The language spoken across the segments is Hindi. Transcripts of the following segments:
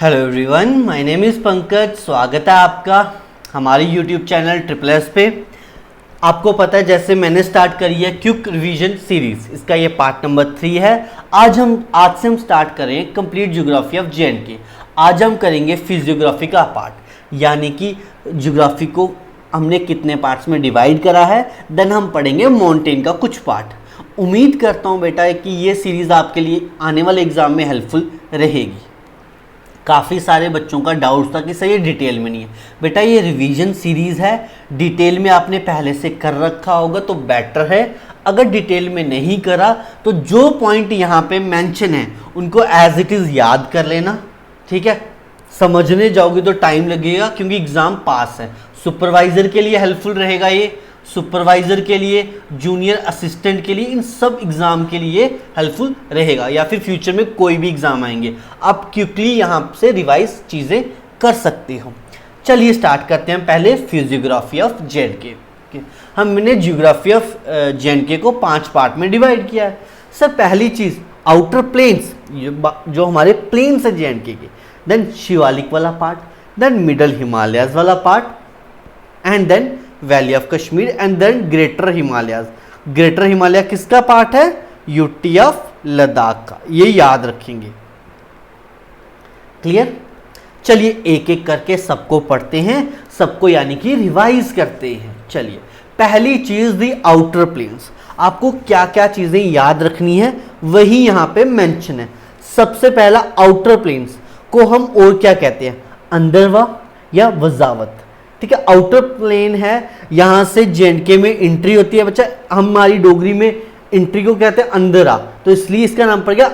Hello everyone, my name is Pankaj. स्वागत है आपका हमारे यूट्यूब चैनल ट्रिपल एस पे। आपको पता है जैसे मैंने स्टार्ट करी है क्विक रिवीजन सीरीज़, इसका ये पार्ट नंबर 3 है। आज से हम स्टार्ट करें कंप्लीट ज्योग्राफी ऑफ जे.एंड.के। आज हम करेंगे फिजियोग्राफी का पार्ट, यानी कि ज्योग्राफी को हमने कितने पार्ट्स में डिवाइड करा है। देन हम पढ़ेंगे माउंटेन का कुछ पार्ट। उम्मीद करता हूँ बेटा कि ये सीरीज़ आपके लिए आने वाले एग्ज़ाम में हेल्पफुल रहेगी। काफ़ी सारे बच्चों का डाउट था कि सर ये डिटेल में नहीं है। बेटा ये रिवीजन सीरीज़ है, डिटेल में आपने पहले से कर रखा होगा तो बेटर है। अगर डिटेल में नहीं करा तो जो पॉइंट यहाँ पे मेंशन है उनको एज इट इज़ याद कर लेना, ठीक है। समझने जाओगे तो टाइम लगेगा क्योंकि एग्ज़ाम पास है। सुपरवाइज़र के लिए हेल्पफुल रहेगा ये, सुपरवाइज़र के लिए, जूनियर असिस्टेंट के लिए, इन सब एग्ज़ाम के लिए हेल्पफुल रहेगा। या फिर फ्यूचर में कोई भी एग्ज़ाम आएंगे आप क्विकली यहाँ से रिवाइज चीज़ें कर सकते हो। चलिए स्टार्ट करते हैं पहले फिजियोग्राफी ऑफ जे.एंड.के। हमने जियोग्राफी ऑफ जे.एंड.के को 5 पार्ट में डिवाइड किया है। सर पहली चीज़ आउटर प्लेन्स, जो हमारे प्लेन्स है जे.एंड.के के, देन शिवालिक वाला पार्ट, देन मिडल हिमालयाज वाला part, and then valley of Kashmir, and then greater Himalayas. Greater Himalaya किसका पार्ट है? यूटी ऑफ लद्दाख का। ये याद रखेंगे। क्लियर? चलिए एक एक करके सबको पढ़ते हैं, सबको यानी कि रिवाइज करते हैं। चलिए पहली चीज दी आउटर प्लेन्स। आपको क्या क्या चीजें याद रखनी है वही यहां पे मेंशन है। सबसे पहला आउटर प्लेन्स को हम और क्या कहते हैं? अंदरवा या वजावत, ठीक है। आउटर प्लेन है, यहां से जे.एंड.के में एंट्री होती है बच्चा। हमारी डोगरी में एंट्री को कहते हैं अंदरा, तो इसलिए इसका नाम पड़ गया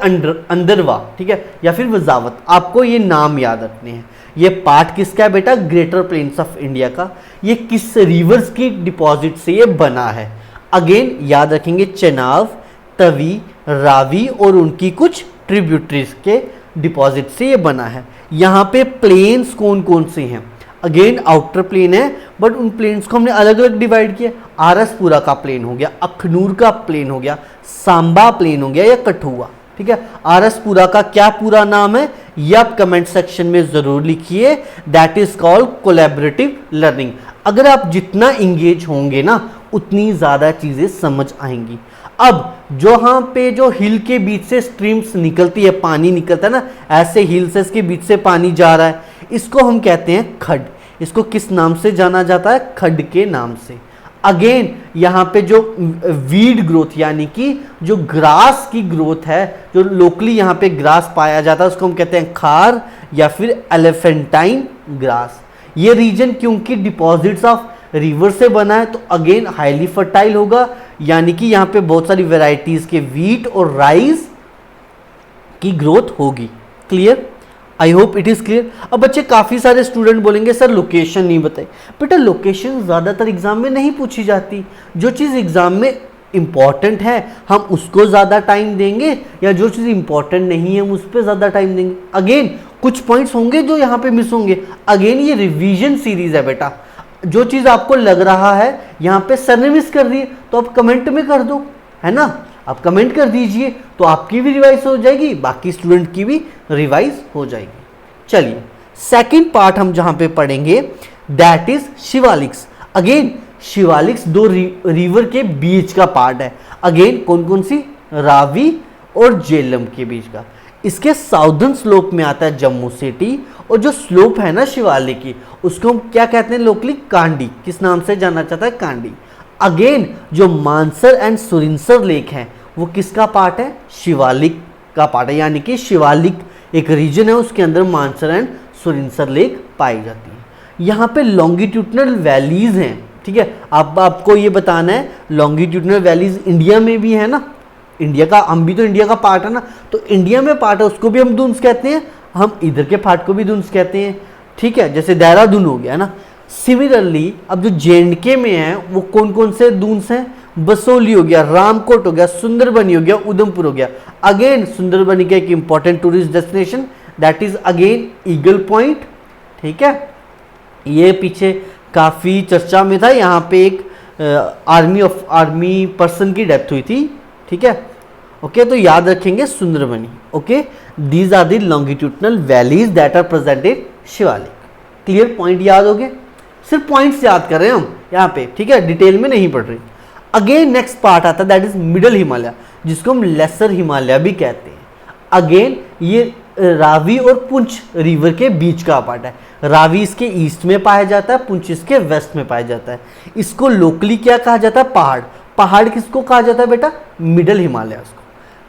अंदरवा, ठीक है, या फिर वजावत। आपको ये नाम याद रखने हैं। ये पार्ट किसका है बेटा? ग्रेटर प्लेन्स ऑफ इंडिया का। ये किस रिवर्स की डिपॉजिट से ये बना है? अगेन याद रखेंगे, चेनाब, तवी, रावी और उनकी कुछ ट्रिब्यूटरीज के डिपॉजिट से ये बना है। यहाँ पे प्लेन्स कौन कौन से हैं? अगेन आउटर प्लेन है, बट उन प्लेन्स को हमने अलग अलग डिवाइड किया। आरसपुरा का प्लेन हो गया, अखनूर का प्लेन हो गया, सांबा प्लेन हो गया या कठुआ, ठीक है। आरसपुरा का क्या पूरा नाम है ये आप कमेंट सेक्शन में जरूर लिखिए। That is called collaborative learning. अगर आप जितना इंगेज होंगे ना उतनी ज्यादा चीजें समझ आएंगी। अब जो यहाँ पे जो हिल के बीच से स्ट्रीम्स निकलती है, पानी निकलता है ना, ऐसे हिल्स के बीच से पानी जा रहा है, इसको हम कहते हैं खड। इसको किस नाम से जाना जाता है? खड के नाम से। अगेन यहाँ पे जो वीड ग्रोथ यानी कि जो ग्रास की ग्रोथ है, जो लोकली यहाँ पे ग्रास पाया जाता है, उसको हम कहते हैं खार या फिर एलिफेंटाइन ग्रास। ये रीजन क्योंकि डिपॉजिट्स ऑफ रिवर से बना है तो अगेन हाईली फर्टाइल होगा, यानी कि यहाँ पे बहुत सारी वेराइटीज के वीट और राइस की ग्रोथ होगी। Clear? I hope it is clear. अब बच्चे काफी सारे स्टूडेंट बोलेंगे सर लोकेशन नहीं बताई। बेटा लोकेशन ज्यादातर एग्जाम में नहीं पूछी जाती। जो चीज एग्जाम में इंपॉर्टेंट है हम उसको ज्यादा टाइम देंगे, या जो चीज इंपॉर्टेंट नहीं है हम उस पर ज्यादा टाइम देंगे। अगेन कुछ पॉइंट्स होंगे जो यहाँ पे मिस होंगे। अगेन ये रिवीजन सीरीज है बेटा। जो चीज आपको लग रहा है यहाँ पे सर ने मिस कर दी तो आप कमेंट में कर दो, है ना। आप कमेंट कर दीजिए तो आपकी भी रिवाइज हो जाएगी, बाकी स्टूडेंट की भी रिवाइज हो जाएगी। चलिए सेकंड पार्ट हम जहां पे पढ़ेंगे that is Shivaliks. Again Shivaliks दो रिवर के बीच का पार्ट है। अगेन कौन कौन सी? रावी और झेलम के बीच का। इसके साउदर्न स्लोप में आता है जम्मू सिटी, और जो स्लोप है ना शिवालिक की उसको हम क्या कहते हैं लोकली? कांडी। किस नाम से जाना चाहता है? कांडी। अगेन जो मानसर एंड सुरिनसर लेक है वो किसका पार्ट है? शिवालिक का पार्ट है, यानी कि शिवालिक एक रीजन है उसके अंदर मानसर एंड सुरिनसर लेक पाई जाती है। यहाँ पे लॉन्गिट्यूडनल वैलीज हैं, ठीक है। आपको ये बताना है लॉन्गिट्यूडनल वैलीज इंडिया में भी है ना। इंडिया का, हम भी तो इंडिया का पार्ट है ना, तो इंडिया में पार्ट है उसको भी हम दून्स कहते हैं, हम इधर के पार्ट को भी दून्स कहते हैं, ठीक है। जैसे देहरादून हो गया ना। सिमिलरली अब जो जे.एंड.के में है वो कौन कौन से दून्स हैं? बसोली हो गया, रामकोट हो गया, सुंदरबनी हो गया, उधमपुर हो गया। अगेन सुंदरबनी का एक important tourist destination that is again eagle point, ठीक है। ये पीछे काफी चर्चा में था, यहाँ पे एक आर्मी पर्सन की डेथ हुई थी, ठीक है। ओके तो याद रखेंगे Sunderbani. Okay these are the longitudinal valleys that are presented Shivalik. Clear, point याद हो गए? सिर्फ पॉइंट्स याद कर रहे हैं हम यहाँ पे, ठीक है, डिटेल में नहीं पढ़ रहे। अगेन नेक्स्ट पार्ट आता है दैट इज मिडल हिमालय, जिसको हम लेसर हिमालय भी कहते हैं। अगेन ये रावी और पुंछ रिवर के बीच का पार्ट है। रावी इसके ईस्ट में पाया जाता है, पुंछ इसके वेस्ट में पाया जाता है। इसको लोकली क्या कहा जाता है? पहाड़। पहाड़ किसको कहा जाता है बेटा? मिडल हिमालय को।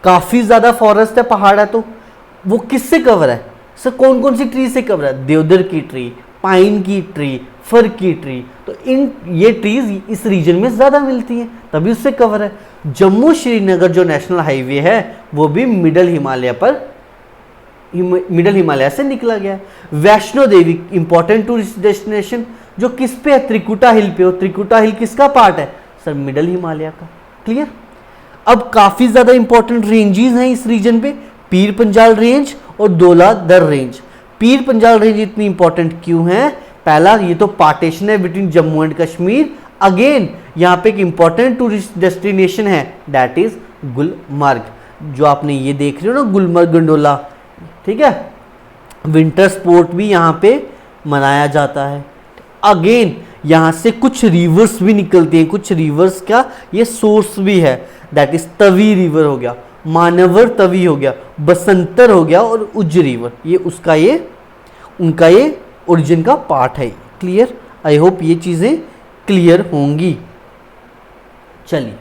काफी ज्यादा फॉरेस्ट है, पहाड़ है, तो वो किससे कवर है सर? कौन कौन सी ट्री से कवर है? देवदार की ट्री, पाइन की ट्री, फर की ट्री। तो ये ट्रीज इस रीजन में ज्यादा मिलती हैं, तभी उससे कवर है। जम्मू श्रीनगर जो नेशनल हाईवे है वो भी मिडल हिमालय से निकला गया है। Vaishno Devi important tourist destination जो किस पे है? त्रिकुटा हिल पे हो। त्रिकुटा हिल किसका पार्ट है सर? मिडल हिमालय का। क्लियर? अब काफी ज्यादा इंपॉर्टेंट रेंजेस हैं इस रीजन पे, पीर पंजाल रेंज और धौलाधर रेंज। पीर पंजाल रेंज इतनी इंपॉर्टेंट क्यों है? पहला, ये तो पार्टीशन है between Jammu and Kashmir. Again यहाँ पे एक इंपॉर्टेंट टूरिस्ट डेस्टिनेशन है दैट इज गुलमर्ग, जो आपने ये देख रहे हो ना, गुलमर्ग गंडोला, ठीक है। विंटर स्पोर्ट भी यहाँ पे मनाया जाता है। अगेन यहाँ से कुछ रिवर्स भी निकलती हैं, कुछ रिवर्स का ये सोर्स भी है दैट इज तवी रिवर हो गया, मानवर तवी हो गया, बसंतर हो गया और उज्ज रिवर, ये उनका ये ओरिजिन का पार्ट है। क्लियर? आई होप ये चीजें क्लियर होंगी। चलिए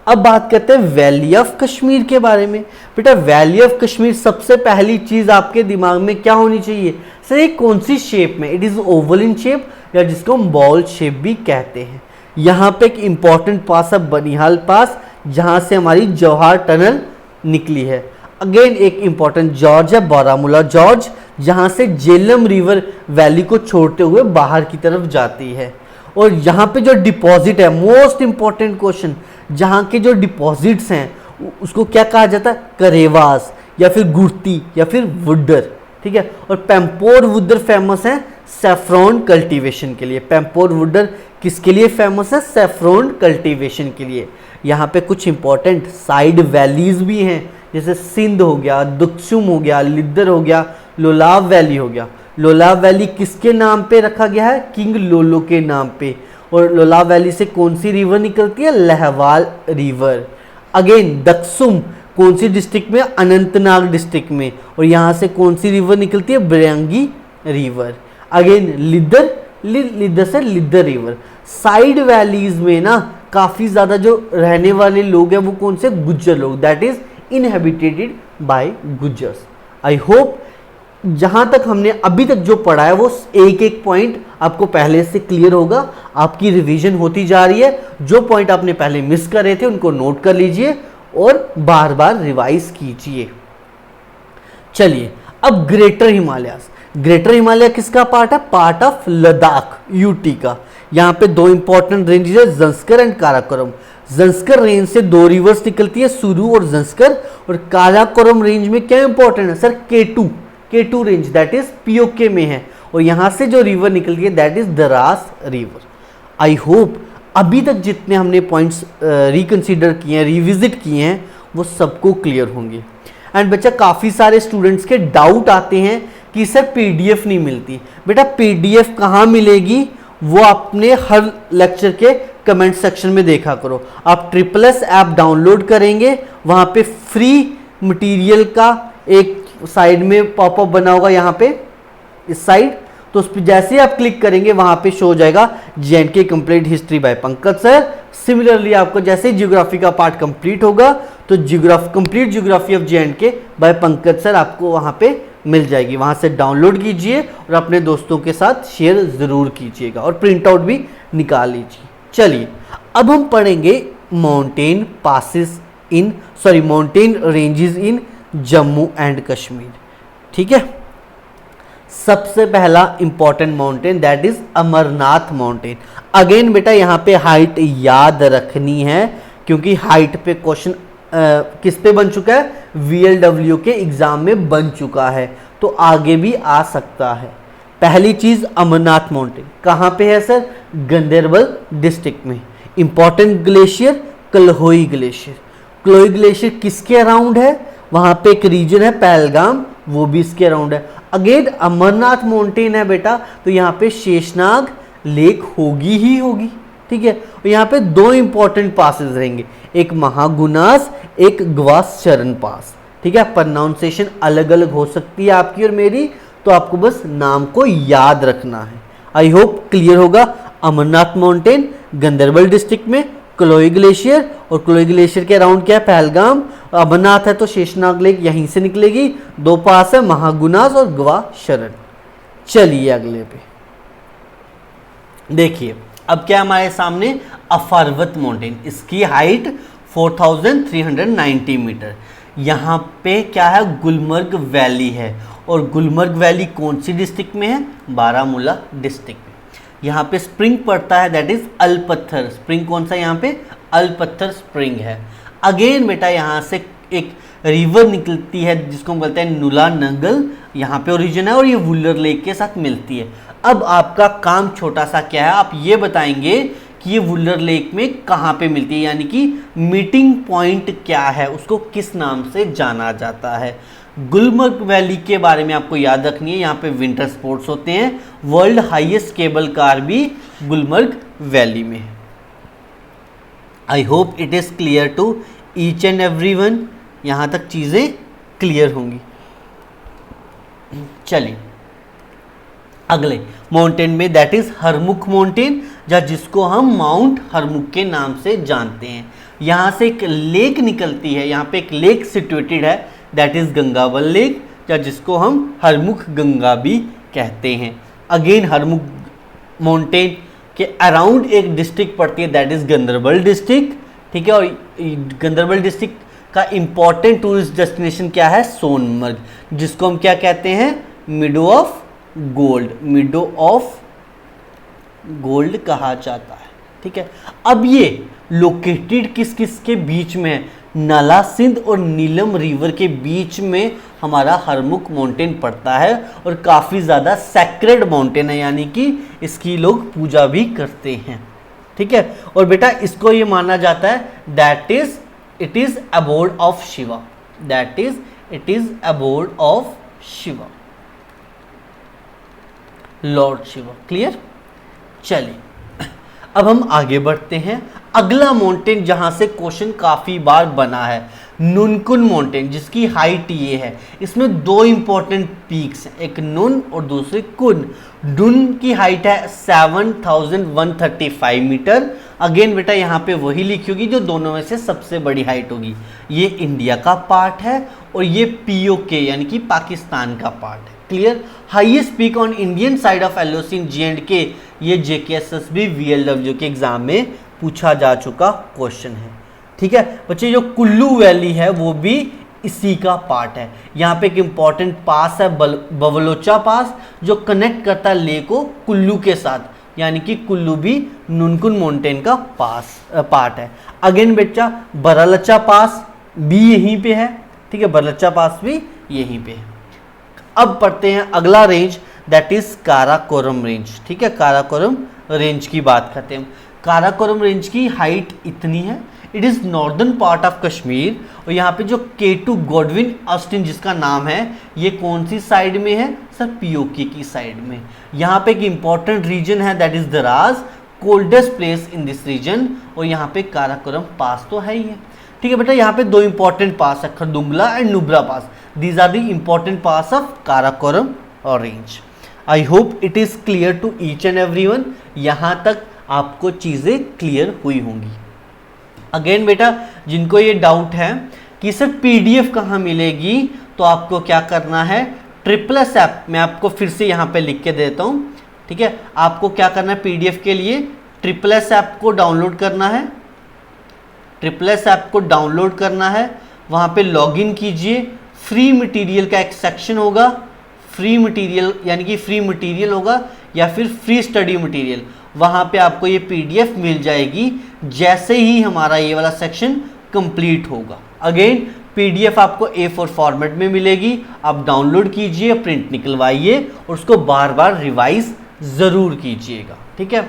अब बात करते हैं वैली ऑफ कश्मीर के बारे में। बेटा वैली ऑफ कश्मीर सबसे पहली चीज आपके दिमाग में क्या होनी चाहिए सर? ये कौन सी शेप में? It is oval in shape, या जिसको हम बॉल शेप भी कहते हैं। यहाँ पे एक इंपॉर्टेंट पास है बनिहाल पास, जहां से हमारी जवाहर टनल निकली है। अगेन एक इंपॉर्टेंट जॉर्ज है बारामूला जॉर्ज, जहां से झेलम रिवर वैली को छोड़ते हुए बाहर की तरफ जाती है। और यहाँ पे जो डिपॉजिट है, मोस्ट इंपॉर्टेंट क्वेश्चन, जहाँ के जो डिपॉजिट्स हैं उसको क्या कहा जाता है? करेवास या फिर गुर्ती या फिर वुडर, ठीक है। और पेम्पोर वुडर फेमस है सैफ्रॉन कल्टीवेशन के लिए। पेम्पोर वुडर किसके लिए फेमस है? सैफ्रॉन कल्टीवेशन के लिए। यहाँ पे कुछ इंपॉर्टेंट साइड वैलीज भी हैं, जैसे सिंध हो गया, दुक्सुम हो गया, लिद्दर हो गया, लोलाब वैली हो गया। लोलाब वैली किसके नाम पे रखा गया है? किंग लोलो के नाम पे। और लोलाब वैली से कौन सी रिवर निकलती है? लहवाल रिवर। अगेन दक्सुम कौन सी डिस्ट्रिक्ट में? अनंतनाग डिस्ट्रिक्ट में। और यहाँ से कौन सी रिवर निकलती है? ब्रयांगी रिवर। अगेन लिद्दर से लिद्दर रिवर। साइड वैलीज में ना काफी ज्यादा जो रहने वाले लोग हैं वो कौन से? गुज्जर लोग, that is inhabited by Gujjars. I hope जहां तक हमने अभी तक जो पढ़ा है वो एक एक पॉइंट आपको पहले से क्लियर होगा। आपकी रिवीजन होती जा रही है। जो पॉइंट आपने पहले मिस कर रहे थे उनको नोट कर लीजिए और बार बार रिवाइज कीजिए। चलिए अब ग्रेटर हिमालयस। ग्रेटर हिमालय किसका पार्ट है? पार्ट ऑफ लद्दाख, यूटी का। यहाँ पे दो इंपॉर्टेंट रेंजेस है, जंस्कर एंड काराकोरम। जंस्कर रेंज से दो रिवर्स निकलती है, सुरू और जंस्कर। और काराकोरम रेंज में क्या इंपॉर्टेंट है सर? K2 range that is PoK में है। और यहां से जो रिवर निकलती है that is Dras river. I hope अभी तक जितने हमने पॉइंट्स रिकंसीडर किए हैं, रिविजिट किए हैं, वो सबको क्लियर होंगे। एंड बच्चा काफ़ी सारे स्टूडेंट्स के डाउट आते हैं कि सर पीडीएफ नहीं मिलती। बेटा पीडीएफ कहाँ मिलेगी? वो आपने हर लेक्चर के कमेंट सेक्शन में देखा करो। आप SSS ऐप डाउनलोड करेंगे, वहाँ पे फ्री मटेरियल का एक साइड में पॉपअप बना होगा, यहाँ पे इस साइड, तो उस पर जैसे ही आप क्लिक करेंगे वहाँ पे शो हो जाएगा JNK complete history by Pankaj sir. Similarly आपको जैसे ही ज्योग्राफी का पार्ट कंप्लीट होगा तो complete geography of JNK by Pankaj sir आपको वहाँ पे मिल जाएगी। वहाँ से डाउनलोड कीजिए और अपने दोस्तों के साथ शेयर ज़रूर कीजिएगा और प्रिंट आउट भी निकाल लीजिए। चलिए अब हम पढ़ेंगे mountain ranges in Jammu and Kashmir. ठीक है, सबसे पहला important mountain that is Amarnath mountain. Again बेटा यहाँ पे हाइट याद रखनी है क्योंकि हाइट पे क्वेश्चन किस पे बन चुका है? VLW के एग्जाम में बन चुका है, तो आगे भी आ सकता है। पहली चीज अमरनाथ माउंटेन कहाँ पे है सर? गंदेरबल डिस्ट्रिक्ट में। Important glacier Kolahoi glacier. Kolahoi glacier किसके अराउंड है? वहां पे एक रीजन है पहलगाम, वो भी इसके अराउंड है। अगेन अमरनाथ माउंटेन है बेटा, तो यहाँ पे शेषनाग लेक होगी ही होगी, ठीक है। और यहाँ पे दो इंपॉर्टेंट पासेस रहेंगे, एक महागुनास, एक ग्वासचरण पास, ठीक है। प्रोनाउंसिएशन अलग अलग हो सकती है आपकी और मेरी, तो आपको बस नाम को याद रखना है। आई होप क्लियर होगा। अमरनाथ माउंटेन गंदरबल डिस्ट्रिक्ट में, क्लोई ग्लेशियर, और क्लोई ग्लेशियर के अराउंड क्या है? पहलगाम। अमरनाथ है तो शेषनाग लेक यहीं से निकलेगी। दो पास है, महागुनास और ग्वासचरण। चलिए अगले पे देखिए, अब क्या हमारे सामने? अफारवत माउंटेन, इसकी हाइट 4390 मीटर। यहाँ पे क्या है? गुलमर्ग वैली है, और गुलमर्ग वैली कौन सी डिस्ट्रिक्ट में है? बारामूला डिस्ट्रिक्ट में। यहाँ पे स्प्रिंग पड़ता है, दैट इज अलपत्थर। स्प्रिंग कौन सा? यहाँ पे अलपत्थर स्प्रिंग है। अगेन बेटा यहाँ से एक रिवर निकलती है जिसको हम बोलते हैं नुला नंगल, यहाँ पे ओरिजिन है, और ये वुलर लेक के साथ मिलती है। अब आपका काम छोटा सा क्या है, आप ये बताएंगे कि ये वुलर लेक में कहाँ पे मिलती है, यानी कि मीटिंग पॉइंट क्या है, उसको किस नाम से जाना जाता है। गुलमर्ग वैली के बारे में आपको याद रखनी है, यहाँ पे विंटर स्पोर्ट्स होते हैं। वर्ल्ड हाईएस्ट केबल कार भी गुलमर्ग वैली में है। I hope it is clear to each and everyone. यहाँ तक चीज़ें क्लियर होंगी। चलिए अगले माउंटेन में, दैट इज हरमुख माउंटेन, जिसको हम माउंट हरमुख के नाम से जानते हैं। यहाँ से एक लेक निकलती है, यहाँ पे एक लेक सिचुएटेड है, दैट इज गंगाबल लेक, जिसको हम हरमुख गंगा भी कहते हैं। अगेन हरमुख माउंटेन के अराउंड एक डिस्ट्रिक्ट पड़ती है, दैट इज गंदरबल डिस्ट्रिक्ट, ठीक है। और गंदरबल डिस्ट्रिक्ट का इंपॉर्टेंट टूरिस्ट डेस्टिनेशन क्या है? सोनमर्ग, जिसको हम क्या कहते हैं? Meadow of gold, meadow of gold कहा जाता है, ठीक है। अब ये लोकेटेड किस किस के बीच में है? नाला सिंध और नीलम रिवर के बीच में हमारा हरमुख माउंटेन पड़ता है, और काफ़ी ज़्यादा सैक्रेड माउंटेन है, यानी कि इसकी लोग पूजा भी करते हैं, ठीक है। और बेटा इसको ये माना जाता है that is it is abode of Shiva, that is it is abode of Shiva, lord Shiva. Clear? चलिए अब हम आगे बढ़ते हैं। अगला माउंटेन जहां से क्वेश्चन काफी बार बना है, नुनकुन माउंटेन, जिसकी हाइट ये है। इसमें दो इंपॉर्टेंट पीक्स हैं, एक नुन और दूसरे कुन। नुन की हाइट है 7135 मीटर। अगेन बेटा यहाँ पे वही लिखी होगी जो दोनों में से सबसे बड़ी हाइट होगी। ये इंडिया का पार्ट है और ये पीओके यानी कि पाकिस्तान का पार्ट है। Clear? Highest peak on Indian side of LOC in J&K, ये JKSSB VLW के एग्जाम में पूछा जा चुका क्वेश्चन है, ठीक है बच्चे। जो कुल्लू वैली है वो भी इसी का पार्ट है। यहाँ पे एक इंपॉर्टेंट पास है बवलोचा पास, जो कनेक्ट करता है लेह को कुल्लू के साथ, यानी कि कुल्लू भी नुनकुन माउंटेन का पार्ट है। अगेन बेटा बरलचा पास भी यहीं पे है, ठीक है, बरलचा पास भी यहीं पे है। अब पढ़ते हैं अगला range, that is Karakoram range, ठीक है। काराकोरम रेंज की बात करते हैं। काराकोरम रेंज की हाइट इतनी है, it is northern part of Kashmir. और यहाँ पे जो K2 गॉडविन ऑस्टिन जिसका नाम है, ये कौन सी साइड में है सर? पीओके की साइड में। यहाँ पे एक इंपॉर्टेंट रीजन है, that is Dras, coldest place in this region. और यहाँ पे काराकोरम पास तो है ही है, ठीक है बेटा। यहाँ पे दो इंपॉर्टेंट पास है, Khardungla and Nubra pass. These are the important pass of Karakoram और range. I hope it is clear to each and everyone. यहाँ तक आपको चीज़ें क्लियर हुई होंगी। अगेन बेटा जिनको ये डाउट है कि सर PDF कहाँ मिलेगी, तो आपको क्या करना है, ट्रिपल्स ऐप मैं आपको फिर से यहाँ पे लिख के देता हूँ, ठीक है। आपको क्या करना है, PDF के लिए ट्रिपल्स ऐप को डाउनलोड करना है। ट्रिपल्स ऐप को डाउनलोड करना है, वहाँ पे लॉगिन कीजिए। फ्री मटेरियल का एक सेक्शन होगा, फ्री मटेरियल यानी कि फ्री मटेरियल होगा या फिर फ्री स्टडी मटेरियल, वहाँ पे आपको ये PDF मिल जाएगी जैसे ही हमारा ये वाला सेक्शन कंप्लीट होगा। अगेन PDF आपको A4 फॉर्मेट में मिलेगी, आप डाउनलोड कीजिए, प्रिंट निकलवाइए और उसको बार बार रिवाइज ज़रूर कीजिएगा, ठीक है।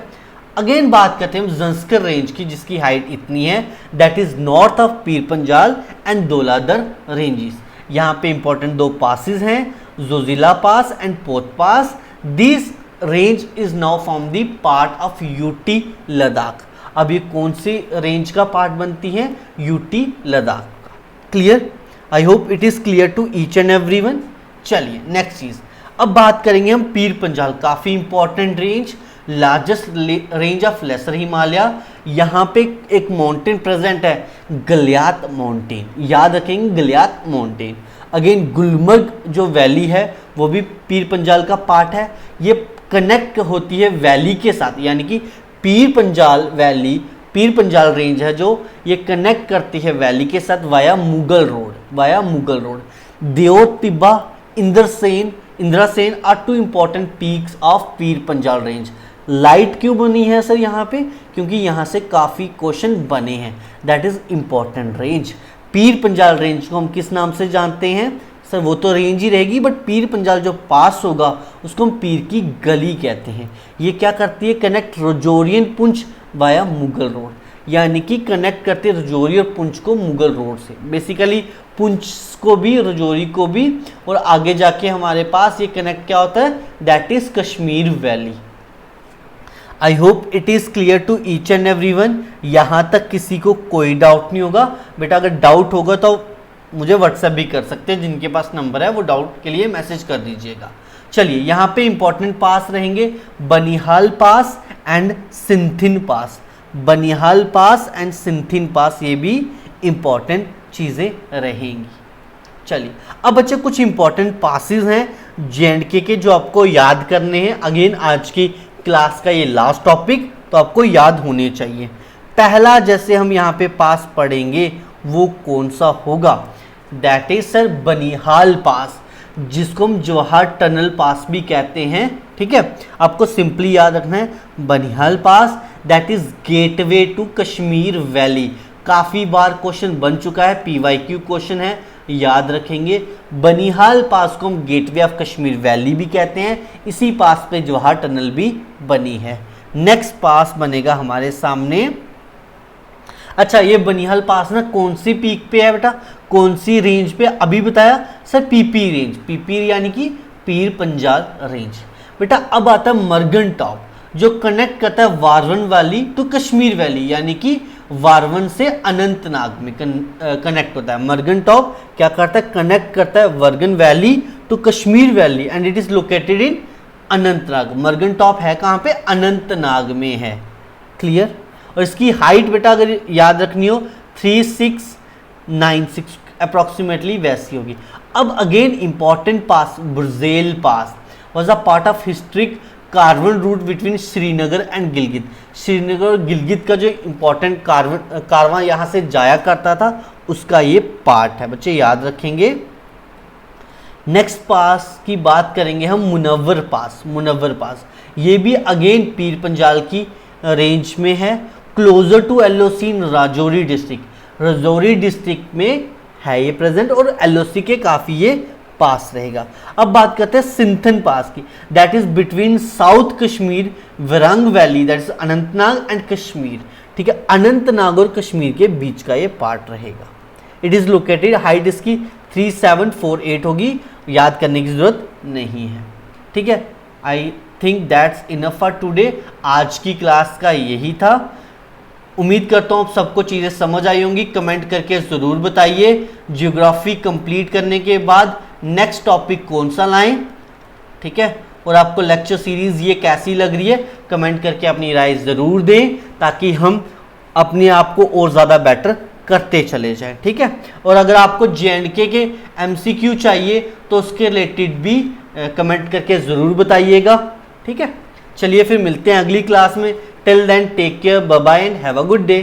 अगेन बात करते हैं हम जंस्कर रेंज की, जिसकी हाइट इतनी है, that is north of Pir Panjal and दौलाधर ranges. यहाँ पे इंपॉर्टेंट दो पासिस हैं, जोजिला पास एंड पोत pass. This range is now from the part of UT Ladakh. अब ये कौन सी रेंज का पार्ट बनती है? यूटी लद्दाख का। Clear? I hope it is clear to each and everyone. चलिए नेक्स्ट चीज, अब बात करेंगे हम पीर पंजाल, काफी important range, largest range of lesser Himalaya. यहाँ पे एक माउंटेन प्रेजेंट है, गलियात माउंटेन, याद रखेंगे गलियात माउंटेन। अगेन गुलमर्ग जो वैली है वो भी पीर पंजाल का पार्ट है। ये कनेक्ट होती है वैली के साथ, यानी कि पीर पंजाल वैली, पीर पंजाल रेंज है जो ये कनेक्ट करती है वैली के साथ via Mughal road, via Mughal road. Deo Tibba, Indrasen are two important peaks of Pir Panjal range. Light क्यों बनी है सर यहाँ पे? क्योंकि यहाँ से काफ़ी क्वेश्चन बने हैं। That is important range. Pir Panjal range को हम किस नाम से जानते हैं सर? वो तो रेंज ही रहेगी, बट पीर पंजाल जो पास होगा उसको हम पीर की गली कहते हैं। ये क्या करती है? कनेक्ट रजौरियन पुंछ वाया मुगल रोड, यानी कि कनेक्ट करते हैं रजौरी और पुंछ को मुगल रोड से। बेसिकली पुंछ को भी, रजौरी को भी, और आगे जाके हमारे पास ये कनेक्ट क्या होता है? That is Kashmir valley. I hope it is clear to each and everyone. यहाँ तक किसी को कोई डाउट नहीं होगा? बेटा अगर डाउट होगा तो मुझे व्हाट्सएप भी कर सकते हैं, जिनके पास नंबर है वो डाउट के लिए मैसेज कर दीजिएगा। चलिए यहाँ पे इंपॉर्टेंट पास रहेंगे Banihal pass and Sinthan pass. Banihal pass and Sinthan pass ये भी इंपॉर्टेंट चीज़ें रहेंगी। चलिए अब बच्चे कुछ इंपॉर्टेंट पासिस हैं J&K के जो आपको याद करने हैं। अगेन आज की क्लास का ये लास्ट टॉपिक, तो आपको याद होने चाहिए। पहला जैसे हम यहाँ पे पास पढ़ेंगे वो कौन सा होगा? दैट इज सर बनिहाल पास, जिसको हम जवाहर टनल पास भी कहते हैं। ठीक है, आपको सिंपली याद रखना है Banihal pass, that is gateway to Kashmir valley. काफ़ी बार क्वेश्चन बन चुका है, PYQ क्वेश्चन है, याद रखेंगे। बनिहाल पास को हम गेटवे ऑफ कश्मीर वैली भी कहते हैं। इसी पास पे जवाहर टनल भी बनी है। नेक्स्ट पास बनेगा हमारे सामने, अच्छा ये बनिहाल पास ना कौन सी पीक पे है बेटा? कौन सी रेंज पे? अभी बताया सर PP रेंज, PP यानी कि पीर पंजाल रेंज। बेटा अब आता है मर्गन टॉप, जो कनेक्ट करता है वारवन वैली टू कश्मीर वैली, यानी कि वारवन से अनंतनाग में कनेक्ट होता है। मर्गन टॉप क्या करता है? कनेक्ट करता है Warwan valley to Kashmir valley and it is located in Anantnag. Margan top है कहाँ पे? अनंतनाग में है। क्लियर? और इसकी हाइट बेटा अगर याद रखनी हो 3696 अप्रॉक्सीमेटली वैसी होगी। अब again important pass Burzil pass was a part of historic caravan route between Srinagar and Gilgit. Srinagar और गिलगित का जो इंपॉर्टेंट कारवां यहाँ से जाया करता था उसका ये पार्ट है, बच्चे याद रखेंगे। नेक्स्ट पास की बात करेंगे हम मुनव्वर पास। मुनव्वर पास ये भी अगेन पीर पंजाल की रेंज में है, closer to LOC in Rajouri district. Rajouri district में है ये प्रेजेंट और LOC के काफ़ी ये पास रहेगा। अब बात करते हैं सिंथन पास की, that is between south Kashmir विरंग valley, that is Anantnag and Kashmir. ठीक है, अनंतनाग और कश्मीर के बीच का ये पार्ट रहेगा। इट इज लोकेटेड, हाइट इसकी 3748 होगी, याद करने की जरूरत नहीं है। ठीक है, I think that's enough for today. आज की क्लास का यही था। उम्मीद करता हूँ सबको चीज़ें समझ आई होंगी। कमेंट करके ज़रूर बताइए ज्योग्राफी कंप्लीट करने के बाद नेक्स्ट टॉपिक कौन सा लाएं। ठीक है, और आपको लेक्चर सीरीज़ ये कैसी लग रही है कमेंट करके अपनी राय ज़रूर दें, ताकि हम अपने आप को और ज़्यादा बेटर करते चले जाएं। ठीक है, और अगर आपको J&K के MCQ चाहिए तो उसके रिलेटेड भी कमेंट करके ज़रूर बताइएगा। ठीक है, चलिए फिर मिलते हैं अगली क्लास में। Till then take care, bye bye and have a good day.